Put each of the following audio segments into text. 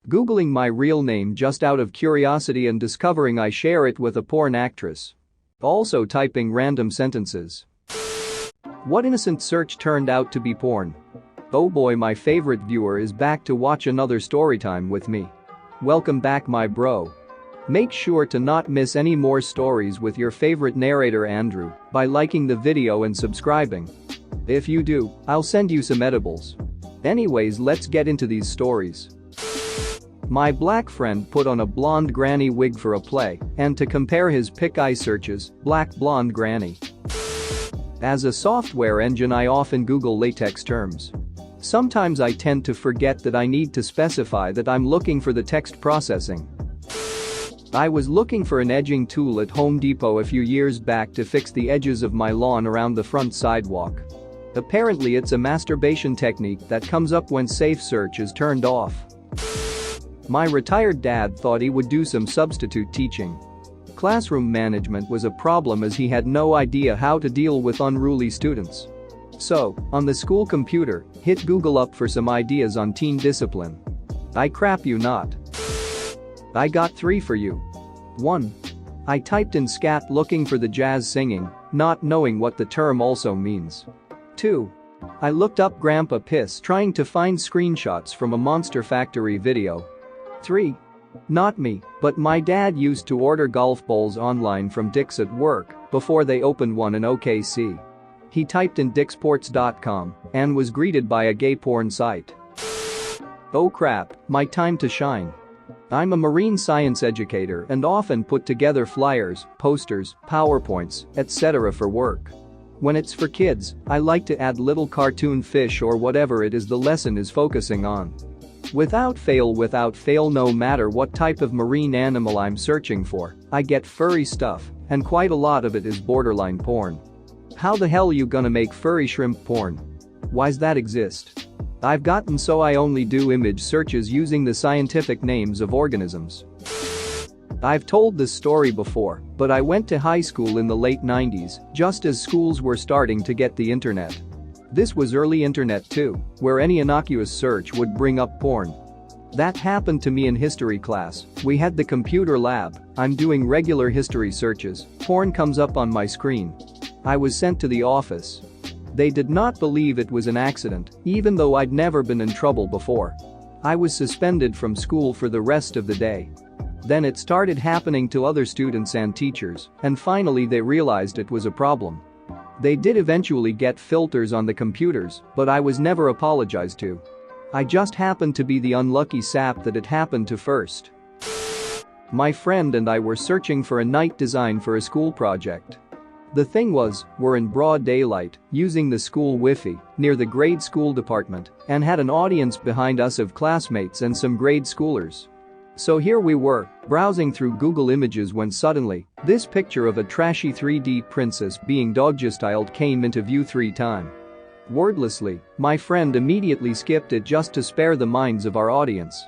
Googling my real name just out of curiosity and discovering I share it with a porn actress. Also typing random sentences. What innocent search turned out to be porn? Oh boy, my favorite viewer is back to watch another storytime with me. Welcome back, my bro. Make sure to not miss any more stories with your favorite narrator Andrew by liking the video and subscribing. If you do, I'll send you some edibles. Anyways, let's get into these stories. My black friend put on a blonde granny wig for a play, and to compare his pic I searches, black blonde granny. As a software engine I often Google latex terms. Sometimes I tend to forget that I need to specify that I'm looking for the text processing. I was looking for an edging tool at Home Depot a few years back to fix the edges of my lawn around the front sidewalk. Apparently it's a masturbation technique that comes up when safe search is turned off. My retired dad thought he would do some substitute teaching. Classroom management was a problem as he had no idea how to deal with unruly students. So, on the school computer, hit Google up for some ideas on teen discipline. I crap you not. I got 3 for you. 1. I typed in scat looking for the jazz singing, not knowing what the term also means. 2. I looked up Grandpa Piss trying to find screenshots from a Monster Factory video. 3. Not me, but my dad used to order golf balls online from Dick's at work before they opened one in OKC. He typed in dicksports.com and was greeted by a gay porn site. Oh crap, my time to shine. I'm a marine science educator and often put together flyers, posters, PowerPoints, etc. for work. When it's for kids, I like to add little cartoon fish or whatever it is the lesson is focusing on. Without fail, no matter what type of marine animal I'm searching for, I get furry stuff, and quite a lot of it is borderline porn. How the hell you gonna make furry shrimp porn? Why's that exist? I've gotten so I only do image searches using the scientific names of organisms. I've told this story before, but I went to high school in the late 90s, just as schools were starting to get the internet. This was early internet too, where any innocuous search would bring up porn. That happened to me in history class. We had the computer lab, I'm doing regular history searches, porn comes up on my screen. I was sent to the office. They did not believe it was an accident, even though I'd never been in trouble before. I was suspended from school for the rest of the day. Then it started happening to other students and teachers, and finally they realized it was a problem. They did eventually get filters on the computers, but I was never apologized to. I just happened to be the unlucky sap that it happened to first. My friend and I were searching for a night design for a school project. The thing was, we're in broad daylight, using the school Wi-Fi, near the grade school department, and had an audience behind us of classmates and some grade schoolers. So here we were, browsing through Google Images when suddenly, this picture of a trashy 3D princess being doggy-styled came into view 3 times. Wordlessly, my friend immediately skipped it just to spare the minds of our audience.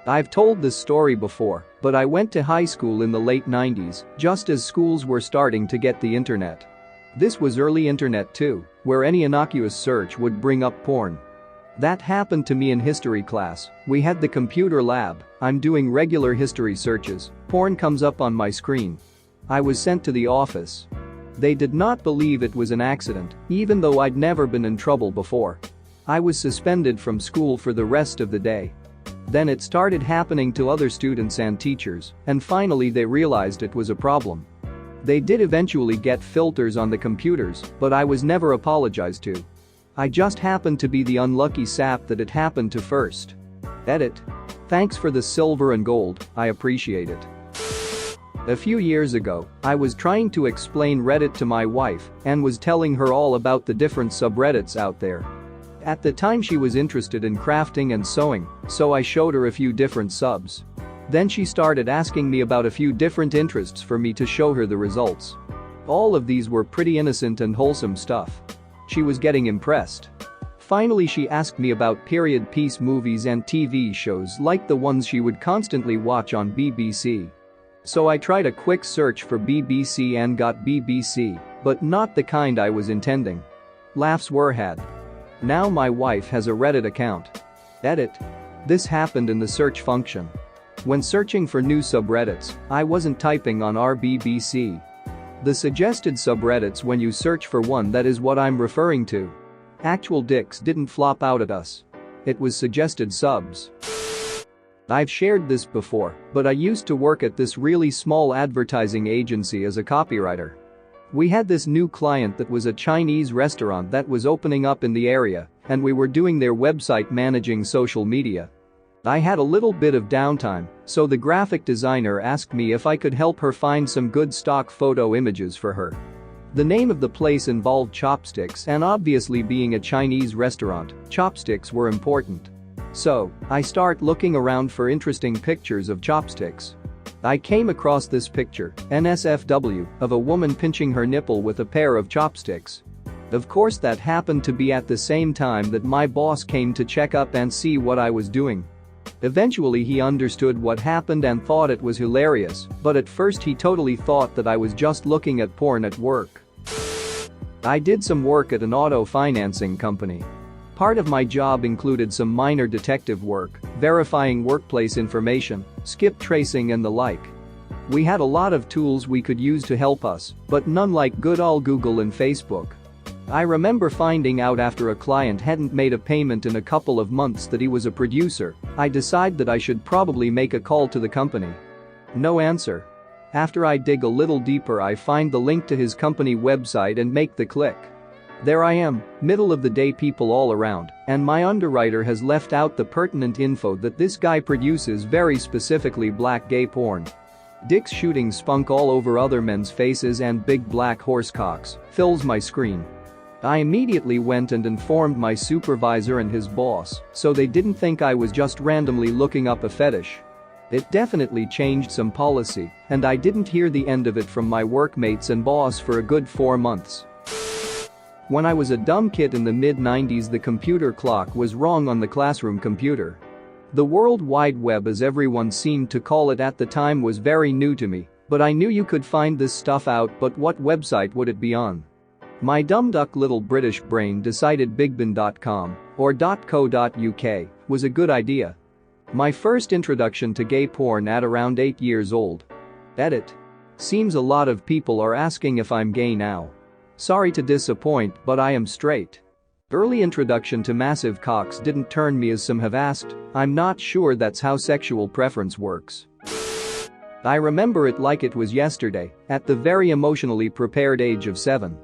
I've told this story before, but I went to high school in the late 90s, just as schools were starting to get the internet. This was early internet too, where any innocuous search would bring up porn. That happened to me in history class. We had the computer lab, I'm doing regular history searches, porn comes up on my screen. I was sent to the office. They did not believe it was an accident, even though I'd never been in trouble before. I was suspended from school for the rest of the day. Then it started happening to other students and teachers, and finally they realized it was a problem. They did eventually get filters on the computers, but I was never apologized to. I just happened to be the unlucky sap that it happened to first. Edit. Thanks for the silver and gold, I appreciate it. A few years ago, I was trying to explain Reddit to my wife and was telling her all about the different subreddits out there. At the time she was interested in crafting and sewing, so I showed her a few different subs. Then she started asking me about a few different interests for me to show her the results. All of these were pretty innocent and wholesome stuff. She was getting impressed. Finally she asked me about period piece movies and TV shows like the ones she would constantly watch on BBC. So I tried a quick search for BBC and got BBC, but not the kind I was intending. Laughs were had. Now my wife has a Reddit account. Edit. This happened in the search function. When searching for new subreddits, I wasn't typing on RBBC. The suggested subreddits when you search for one, that is what I'm referring to. Actual dicks didn't flop out at us. It was suggested subs. I've shared this before, but I used to work at this really small advertising agency as a copywriter. We had this new client that was a Chinese restaurant that was opening up in the area, and we were doing their website, managing social media. I had a little bit of downtime, so the graphic designer asked me if I could help her find some good stock photo images for her. The name of the place involved chopsticks, and obviously being a Chinese restaurant, chopsticks were important. So, I start looking around for interesting pictures of chopsticks. I came across this picture, NSFW, of a woman pinching her nipple with a pair of chopsticks. Of course, that happened to be at the same time that my boss came to check up and see what I was doing. Eventually he understood what happened and thought it was hilarious, but at first he totally thought that I was just looking at porn at work. I did some work at an auto financing company. Part of my job included some minor detective work, verifying workplace information, skip tracing and the like. We had a lot of tools we could use to help us, but none like good old Google and Facebook. I remember finding out after a client hadn't made a payment in a couple of months that he was a producer. I decided that I should probably make a call to the company. No answer. After I dig a little deeper, I find the link to his company website and make the click. There I am, middle of the day, people all around, and my underwriter has left out the pertinent info that this guy produces very specifically black gay porn. Dicks shooting spunk all over other men's faces and big black horse cocks fills my screen. I immediately went and informed my supervisor and his boss, so they didn't think I was just randomly looking up a fetish. It definitely changed some policy, and I didn't hear the end of it from my workmates and boss for a good 4 months. When I was a dumb kid in the mid-90s, the computer clock was wrong on the classroom computer. The World Wide Web, as everyone seemed to call it at the time, was very new to me, but I knew you could find this stuff out, but what website would it be on? My dumb duck little British brain decided bigbin.com or .co.uk was a good idea. My first introduction to gay porn at around 8 years old. Edit. Seems a lot of people are asking if I'm gay now. Sorry to disappoint, but I am straight. Early introduction to massive cocks didn't turn me, as some have asked. I'm not sure that's how sexual preference works. I remember it like it was yesterday, at the very emotionally prepared age of 7.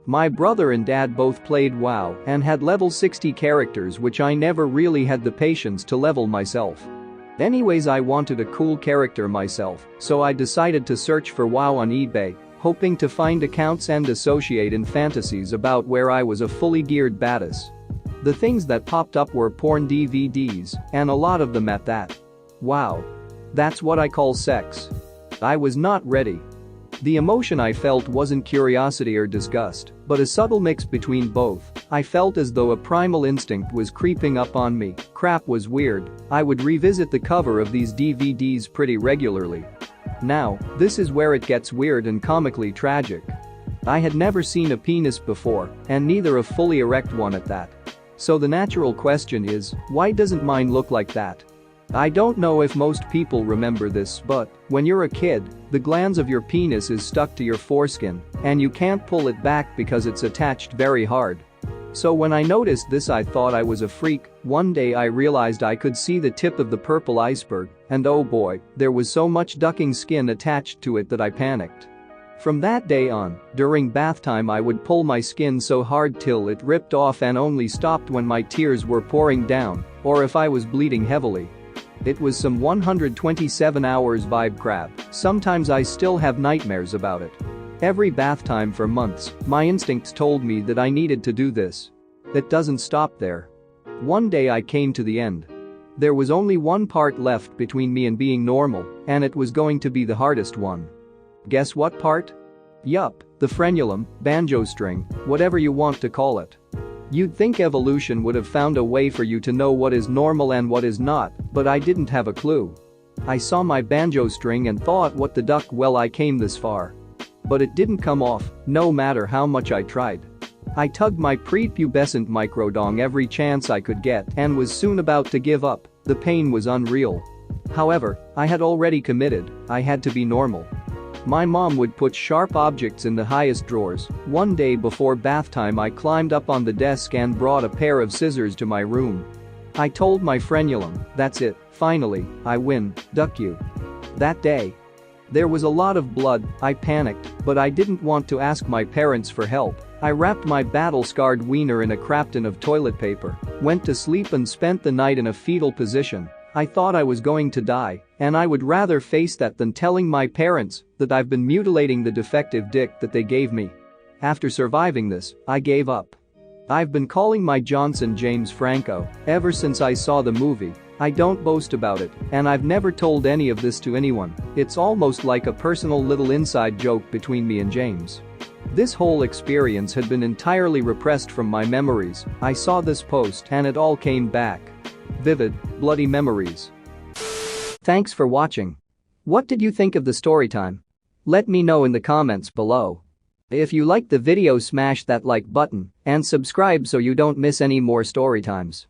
My brother and dad both played WoW and had level 60 characters, which I never really had the patience to level myself. Anyways, I wanted a cool character myself, so I decided to search for WoW on eBay, hoping to find accounts and associate in fantasies about where I was a fully geared badass. The things that popped up were porn DVDs, and a lot of them at that. Wow. That's what I call sex. I was not ready. The emotion I felt wasn't curiosity or disgust, but a subtle mix between both. I felt as though a primal instinct was creeping up on me. Crap was weird. I would revisit the cover of these DVDs pretty regularly. Now, this is where it gets weird and comically tragic. I had never seen a penis before, and neither a fully erect one at that. So the natural question is, why doesn't mine look like that? I don't know if most people remember this, but when you're a kid, the glands of your penis is stuck to your foreskin, and you can't pull it back because it's attached very hard. So when I noticed this, I thought I was a freak. One day I realized I could see the tip of the purple iceberg, and oh boy, there was so much ducking skin attached to it that I panicked. From that day on, during bath time I would pull my skin so hard till it ripped off, and only stopped when my tears were pouring down or if I was bleeding heavily. It was some 127 hours vibe crap. Sometimes I still have nightmares about it. Every bath time for months, my instincts told me that I needed to do this. It doesn't stop there. One day I came to the end. There was only one part left between me and being normal, and it was going to be the hardest one. Guess what part? Yup, the frenulum, banjo string, whatever you want to call it. You'd think evolution would have found a way for you to know what is normal and what is not, but I didn't have a clue. I saw my banjo string and thought, what the duck, well, I came this far. But it didn't come off, no matter how much I tried. I tugged my prepubescent microdong every chance I could get and was soon about to give up, The pain was unreal. However, I had already committed, I had to be normal. My mom would put sharp objects in the highest drawers. One day before bath time I climbed up on the desk and brought a pair of scissors to my room. I told my frenulum, "That's it, finally, I win, duck you." That day. There was a lot of blood, I panicked, but I didn't want to ask my parents for help. I wrapped my battle-scarred wiener in a crapton of toilet paper, went to sleep and spent the night in a fetal position. I thought I was going to die, and I would rather face that than telling my parents that I've been mutilating the defective dick that they gave me. After surviving this, I gave up. I've been calling my Johnson James Franco ever since I saw the movie. I don't boast about it, and I've never told any of this to anyone. It's almost like a personal little inside joke between me and James. This whole experience had been entirely repressed from my memories. I saw this post and it all came back. Vivid, bloody memories. Thanks for watching. What did you think of the story time? Let me know in the comments below. If you liked the video, smash that like button and subscribe so you don't miss any more story times.